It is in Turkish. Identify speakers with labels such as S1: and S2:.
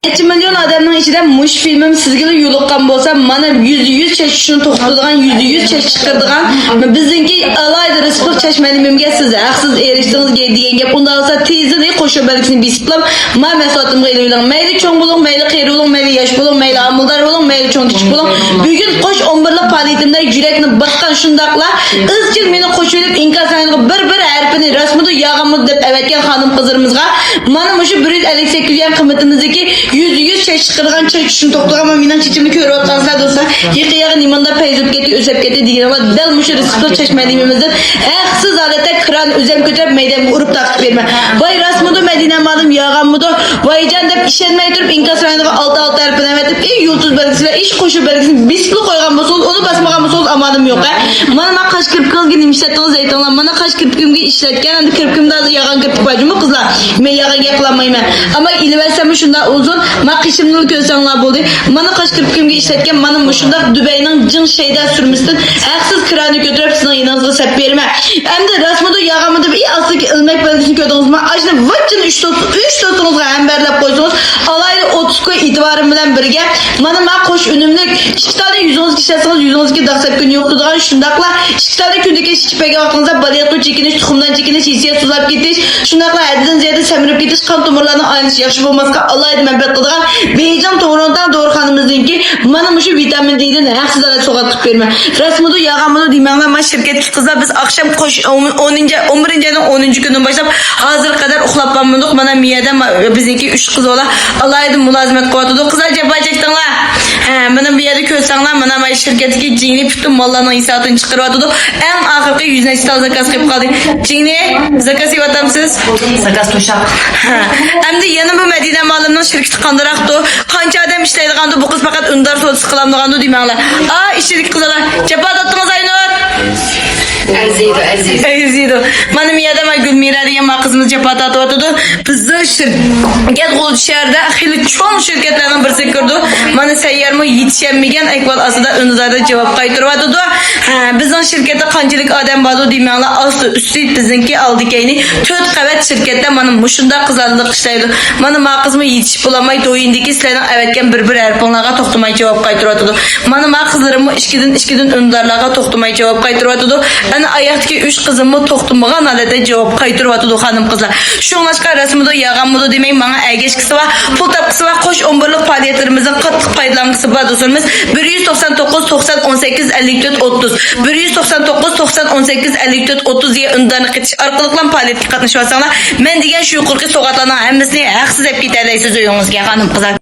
S1: 2 milyon adamın içinde muş filmim sizgili yoluqqan bolsa, mana yüz çeşişini to'xtatadigan, yüz çeşiş chiqaradigan, bizniki alayda Rıspık Çeşmenimimga siz haqsiz erishdingiz degan gap. Unda olsa tezini qo'shib belgisini bisiplab, ma maslahatimga ilingiz. Mayli cho'ng bo'ling, mayli qeri bo'ling, mayli yosh bo'ling, mayli amildor bo'ling, mayli cho'ng kichik bo'ling. Bugun qo'sh 11lik faoliyatimda yurakni bosgan shundaqla izchil meni qo'shilib inkaslarga bir harfini rasmida yog'amiz deb avatgan xonim qizlarimizga mana mushu 158 yan qimmatimizdagi yüz çeşit kırgan çeşitini toplayan ama minan çeşitini körü otlansa dostlar yıkıyağı nimanda peyzip gitti, özep gitti diyen ama del muşu Rıspık Çeşmenimimizden eksiz adeta kıran özem kötüp meydan urup takip verme. Vay rasmudu Medine malım yağamudu vay can dep işenmeyi durup inkas rayonunda altı harfini evetip yıldız belgesiyle iş koşu belgesini bisikli koygan bolsanız onu basmagan bolsanız amadım yok ha. Mana kaç kırpkınız gibi işlettiniz zeytanlar mana kaç kırpkınız gibi işletken andi kırpkınımda yağan kırpkı bacımı kızlar men yağan yaklanmayım ama ilversem şunda uzun ma qishimni ko'rsanglar bo'ldi. Mana qash kirpikimga ishlatgan mana mushundaq Dubayning jin shayda surmisdan haqsiz kirani ko'tarib sizning yiningizga sap berma. Endi rasmida yog'amida bir asli ilmek belgisini ko'rdingizmi? Ajni vachini 3 to'tingizga hambarlab qo'ysangiz, alayda 30 koy itibarim bilan birga mana ma qo'sh unumlik 2 tane 112 ishlatsangiz 112 daqsab kun yo'q turgan shundaqla 2 tane kundagi shipaga vaqtingizda baliyatni chekinish, tuxumdan chekinish, hissiyat suzlab ketish, shundaqla haddan ziyada semirib ketish, qon tomirlarining aylanishi yaxshi bo'lmasqa alayda manbat qilgan Beycan to'g'ridan doğurxanımızdaki mana mushu vitamin D'den haqsiz alat so'qatib berma. Rasmudu yağamudu demanglar mana shirkatga qizlar biz akşam 11 ayning 10 kunidan boshlab hozir qadar uxlab qolmadik. Mana miyada bizniki 3 qiz ola alayda mulozimat qilyotdi. Qizlar japa chekdinglar. Mana bu yerda ko'rsanglar mana shirkatga jingni butun mollarning hisobini chiqaryotdi. Eng oxirgi 100 nechta zakaz qilib qoldik. Jingni zakaz yotamsiz?
S2: Zakaz to'shaq.
S1: Endi yana bu Madina Malimning shirkati qandaraqdi? Qancha adam ishlaydigandu bu qiz faqat undar so'z qilamdigandu demanglar. İşledik qizlar. Japa tatdingiz Aynur. Erzido. Mana miyada ma Gulmira degan ma qizimiz japa tatyotdi. Bizni shirkat G'o'dshahirda xili cho'ng shirkatlarning birisi kirdi. Mana sayyarmi yetishmagan ahvol asida unizada javob qaytaryotdi. Bizning shirkatda qanchalik odam bor demanglar. Osti usti bizniki oldikayni 4 qavat shirkatda mana mushunda qizlarlik ishlaydi. Mana ma qizmi yetishib bo'lmay do'yindagi sizlarning avatgan bir harflarga to'xtamay javob qaytaryotdi. Mana ma qizlarimni ishkidan undarlarga to'xtamay javob qaytaryotdi. Ana ayaqdagi 3 qizimni to'xtamagan holatda javob qaytaryotdi xonim qizlar. Shunlashqa rasmida yog'amudu demang menga agashkisi va pul topqisi va qo'sh 11lik faoliyatlarimizning qattiq foydalangusi bor do'stlarimiz 199 90 18 54 30 199 90 18 54 30 ga undanib ketish orqali faoliyatga qatnashib olsanglar men degan shu yuqorqi so'g'atlarning hammasini haqsiz deb ketaysiz uyingizga xonim qizlar.